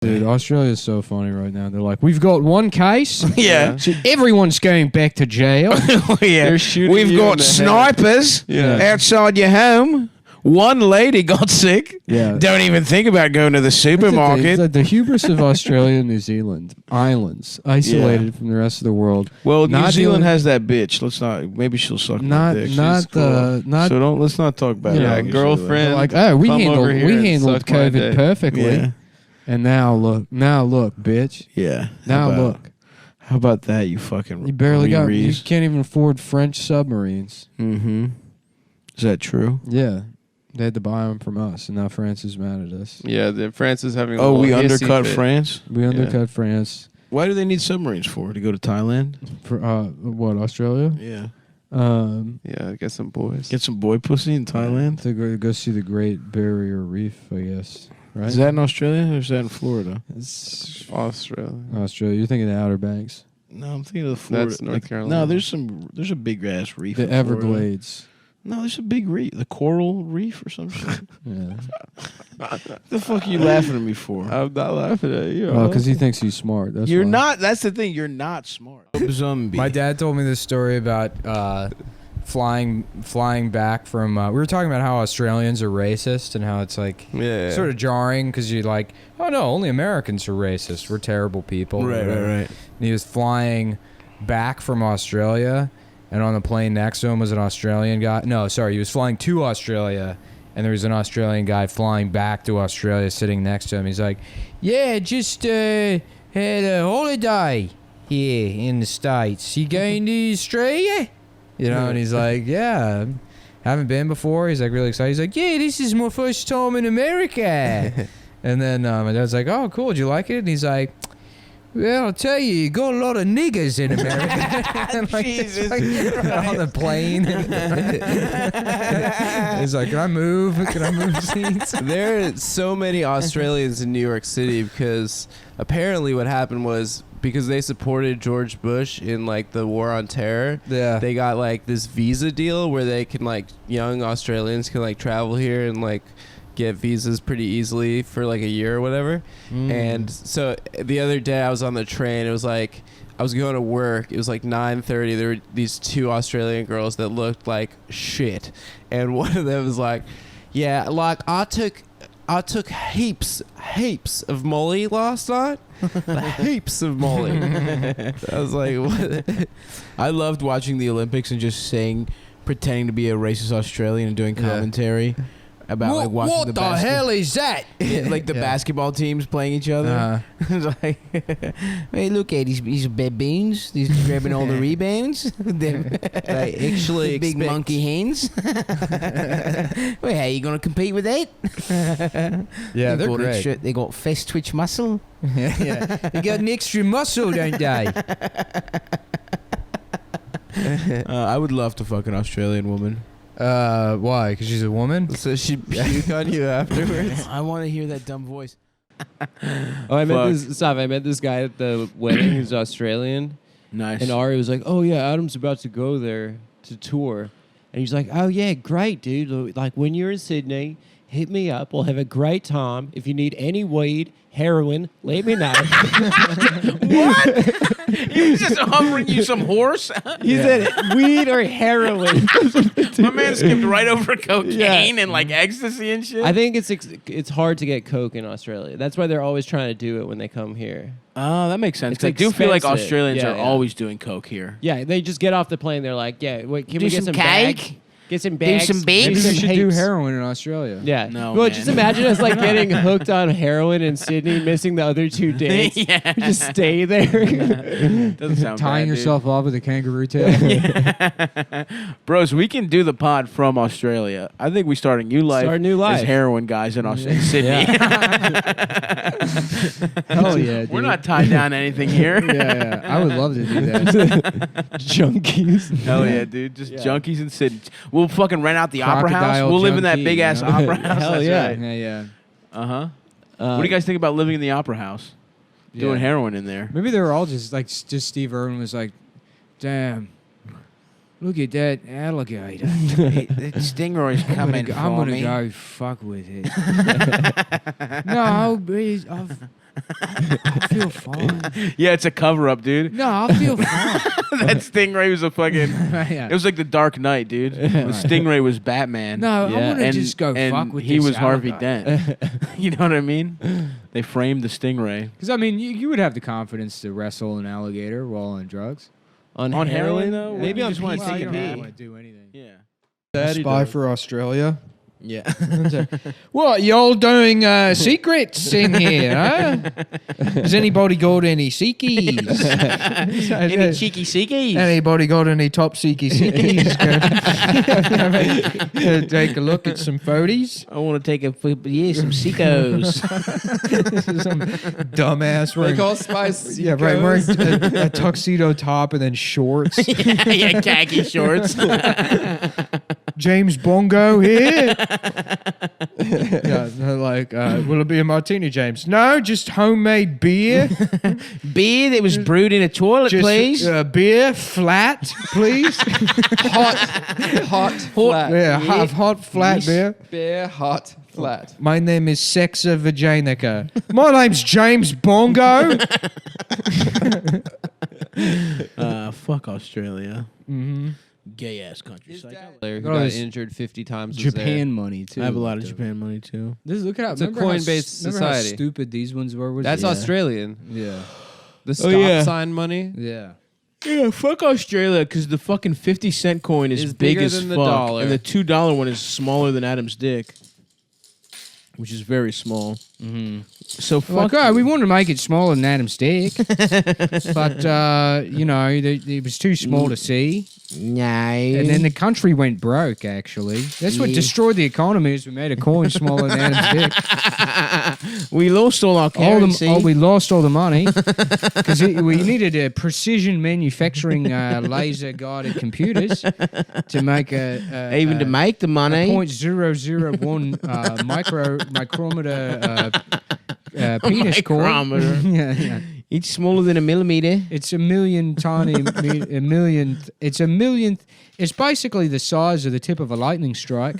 Dude, Australia's so funny right now. They're like, we've got one case. Yeah. So everyone's going back to jail. Yeah. We've got snipers outside your home. One lady got sick. Yeah. Don't even think about going to the supermarket. The hubris of Australia and New Zealand, islands, isolated from the rest of the world. Well, New Zealand has that bitch. Let's not. Maybe she'll suck my dick. So let's not talk about it. Girlfriend. Like, oh, we handled suck my COVID dick. perfectly. Yeah. And now look, bitch. Yeah. Now look. How about that? You fucking. You barely got. You can't even afford French submarines. Mm-hmm. Is that true? Yeah. They had to buy them from us, and now France is mad at us. Yeah, France is having. We undercut France. We undercut France. Why do they need submarines for? To go to Thailand? For what? Australia? Yeah. Yeah, get some boys. Get some boy pussy in Thailand. To go see the Great Barrier Reef, I guess. Right? Is that in Australia or is that in Florida? It's Australia. Australia. You're thinking of the Outer Banks. No, I'm thinking of the Florida. That's North Carolina. No, there's a big ass reef. The in Florida. Everglades. No, there's a big reef. The coral reef or some shit. Yeah. The fuck are you laughing at me for? I'm not laughing at you. Oh, because he thinks he's smart. That's You're why. not. That's the thing. You're not smart. Zombie. My dad told me this story about flying back from. We were talking about how Australians are racist and how it's like sort of jarring because you're like, oh no, only Americans are racist. We're terrible people. Right. And he was flying back from Australia, and on the plane next to him was an Australian guy. No, sorry, he was flying to Australia, and there was an Australian guy flying back to Australia sitting next to him. He's like, yeah, just had a holiday here in the States. You going to Australia? You know, and he's like, yeah, haven't been before. He's like really excited. He's like, yeah, this is my first time in America. And then my dad's like, oh, cool. Did you like it? And he's like, well, I'll tell you, you got a lot of niggers in America. Like, Jesus on the plane. He's like, can I move? Can I move seats? There are so many Australians in New York City because apparently what happened was because they supported George Bush in like the war on terror. Yeah. They got like this visa deal where they can like young Australians can like travel here and like get visas pretty easily for like a year or whatever. And so the other day I was on the train. It was like I was going to work. It was like 9:30. There were these two Australian girls that looked like shit, and one of them was like, "Yeah, like I took heaps of Molly last night. Heaps of Molly." I was like, "What?" I loved watching the Olympics and just pretending to be a racist Australian and doing commentary about like watching what the hell is that? like the basketball teams playing each other. It's like, hey, look at these baboons. These grabbing all the rebounds. I actually big monkey hands. Well, how are you gonna compete with that? Yeah, they're great. They got fast twitch muscle. Yeah. They got an extra muscle, don't they? I would love to fuck an Australian woman. Why? Because she's a woman? So she puke on you afterwards. I want to hear that dumb voice. I met this guy at the wedding who's Australian. Nice. And Ari was like, oh yeah, Adam's about to go there to tour. And he's like, oh yeah, great, dude. Like when you're in Sydney, hit me up. We'll have a great time. If you need any weed, heroin, let me know. What? He was just offering you some horse? He said weed or heroin. My man skipped right over cocaine and like ecstasy and shit. I think it's hard to get coke in Australia. That's why they're always trying to do it when they come here. Oh, that makes sense. It's I do feel like expensive. Australians Yeah, are yeah. always doing coke here. Yeah, they just get off the plane. They're like, yeah, wait, can Do we get some some cake? bags? Get some bags. some babes? Maybe they some should do heaps. heroin in Australia. Yeah. No, well, man. just imagine us like getting hooked on heroin in Sydney, missing the other 2 days. Yeah. We just stay there. Doesn't sound Tying bad, yourself up with a kangaroo tail. Bros, we can do the pod from Australia. I think we start a new life. Start a new life. As heroin guys in Sydney. Hell yeah, dude. We're not tied down to anything here. Yeah. I would love to do that. Junkies. Hell yeah, dude. Just junkies in Sydney. We'll fucking rent out the opera house. Crocodile We'll live in that junkie, big ass you know? opera house. Hell That's yeah. right. Yeah. Uh-huh. What do you guys think about living in the opera house? Doing heroin in there. Maybe they were all just like, just Steve Irwin was like, damn, look at that alligator. The stingray's coming I'm gonna go fuck with it. No, I feel fine. Yeah, it's a cover up, dude. No, I feel fine. That Stingray was a fucking. Yeah. It was like the Dark Knight, dude. The Stingray was Batman. No, I Yeah. want to and, just go and fuck with he this was Harvey alligator. Dent. You know what I mean? They framed the Stingray. Because, I mean, you would have the confidence to wrestle an alligator while on drugs. On On heroin, heroin, though? Maybe You on just wanna Well, take you a don't pee. want to do anything. Yeah. Spy for Australia. Yeah. What, y'all doing secrets in here, huh? Has anybody got any seekies? Any cheeky seekies? Anybody got any top seeky seekies? Take a look at some photos. I want to take some seekos. Some dumbass They wearing, call spice. yeah, right, wearing a tuxedo top and then shorts. yeah, khaki shorts. James Bongo here. Yeah, they're like, will it be a martini, James? No, just homemade beer. Beer that was brewed in a toilet, Just please. beer, flat, please. Hot, flat. Yeah, hot, flat Yes. beer. Beer, hot, flat. My name is Sexa Vaginica. My name's James Bongo. Fuck Australia. Mm-hmm. Gay ass country. His Psycho. dad who Got all got this injured 50 times. was Japan money, too. I have a lot of Dude. Japan money too. This, look at how, It's a remember how coin-based remember how society. stupid these ones were? there. That's yeah. Australian. Yeah. The stop yeah. sign money. Yeah. Yeah, fuck Australia because the fucking 50-cent coin is Is big bigger as than the fuck, dollar. and the $2 one is smaller than Adam's dick, which is very small. Mm-hmm. So Like, fuck. we wanted to make it smaller than Adam's dick, but you know, it was too small to see. Nice. And then the country went broke. Actually, that's what Yeah. destroyed the economy. Is we made a coin smaller than Adam's dick. we lost all our currency. We lost all the money because we needed a precision manufacturing laser guided computers to make Even to make the money. 0.001 micrometer penis coin. Micrometer. Yeah, yeah. It's smaller than a millimeter. It's a million tiny, a millionth. It's a millionth. It's basically the size of the tip of a lightning strike.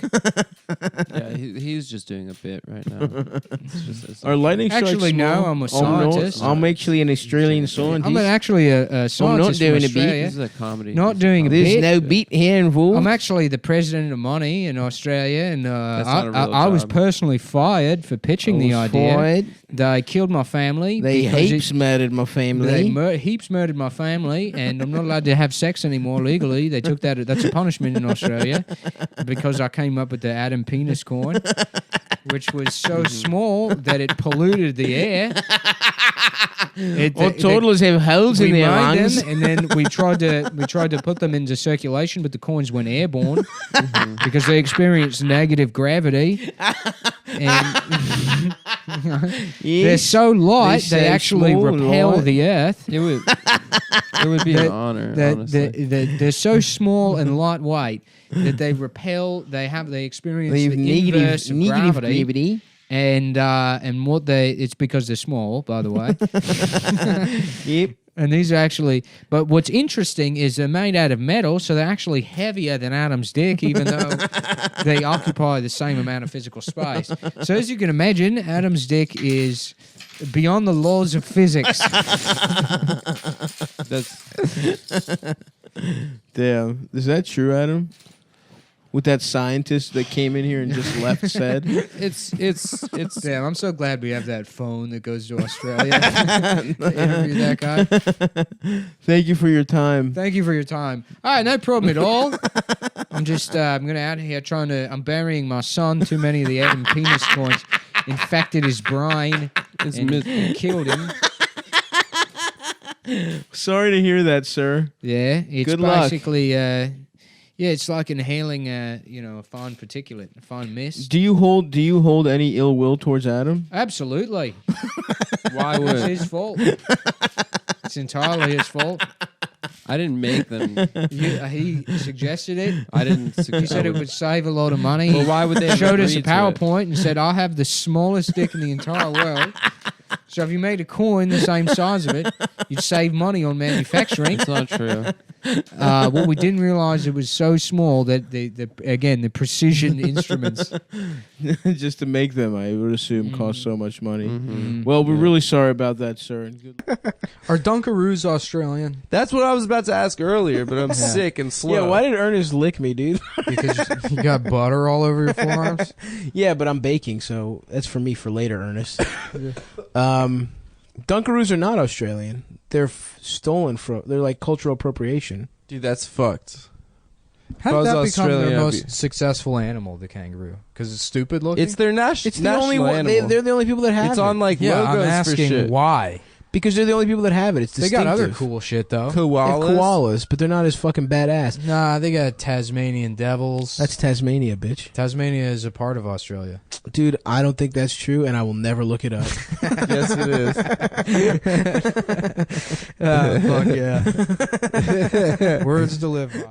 Yeah, he's just doing a bit right now. It's Our lightning strikes Actually, no, small. I'm a no, scientist. I'm actually an Australian scientist. I'm actually a scientist doing from a beat. Australia. This is a comedy. Not doing a There's bit. no beat here involved. I'm actually the president of money in Australia, and That's not a real I was job. personally fired for pitching the idea. Fired. They killed my family. They because heaps murdered my family. They heaps murdered my family, and I'm not allowed to have sex anymore legally. They took that. That's a punishment in Australia because I came up with the Adam penis coin, which was so small that it polluted the air. All toddlers have holes in We their made lungs. them, and then we tried to put them into circulation, but the coins went airborne because they experienced negative gravity, and they're Yes. so light They're they so actually small and repel light. the earth. It would be an honor, honestly. They're so small and lightweight that they repel. They experience They have the inverse of negative gravity. gravity. And it's because they're small, by the way. Yep. And these are actually, but what's interesting is they're made out of metal, so they're actually heavier than Adam's dick, even though they occupy the same amount of physical space. So as you can imagine, Adam's dick is beyond the laws of physics. Damn. Is that true, Adam? What that scientist that came in here and just left said? It's Damn, I'm so glad we have that phone that goes to Australia to interview that guy. Thank you for your time. Thank you for your time. All right, no problem at all. I'm just, I'm going to out here I'm burying my son. Too many of the Adam penis coins infected his brain and killed him. Sorry to hear that, sir. Yeah, it's Good luck. basically, it's like inhaling, a fine particulate, a fine mist. Do you hold any ill will towards Adam? Absolutely. Why It's would his fault. It's entirely his fault. I didn't make them? He suggested it. I didn't. He said it would save a lot of money. Well, why would they have Showed us a agreed to it? PowerPoint and said, I have the smallest dick in the entire world. So if you made a coin the same size of it, you'd save money on manufacturing. It's not true. What we didn't realize, it was so small that the precision instruments. Just to make them, I would assume, cost so much money. Mm-hmm. Well, we're really sorry about that, sir. And good- Are Dunkaroos Australian? That's what I was about to ask earlier, but I'm sick and slow. Yeah, why did Ernest lick me, dude? Because you got butter all over your forearms? Yeah, but I'm baking, so that's for me for later, Ernest. Dunkaroos are not Australian. They're stolen from. They're like cultural appropriation. Dude, that's fucked. How did If I that was become Australian, their I'd most be- successful animal, the kangaroo? Because it's stupid looking? It's their It's the national only one. animal. They're the only people that have It's it. on like yeah, I'm logos for asking shit. why. Because they're the only people that have it. It's They distinctive. got other cool shit, though. They have Koalas. koalas, but they're not as fucking badass. Nah, they got Tasmanian devils. That's Tasmania, bitch. Tasmania is a part of Australia. Dude, I don't think that's true, and I will never look it up. Yes, it is. Fuck yeah. Words to live by.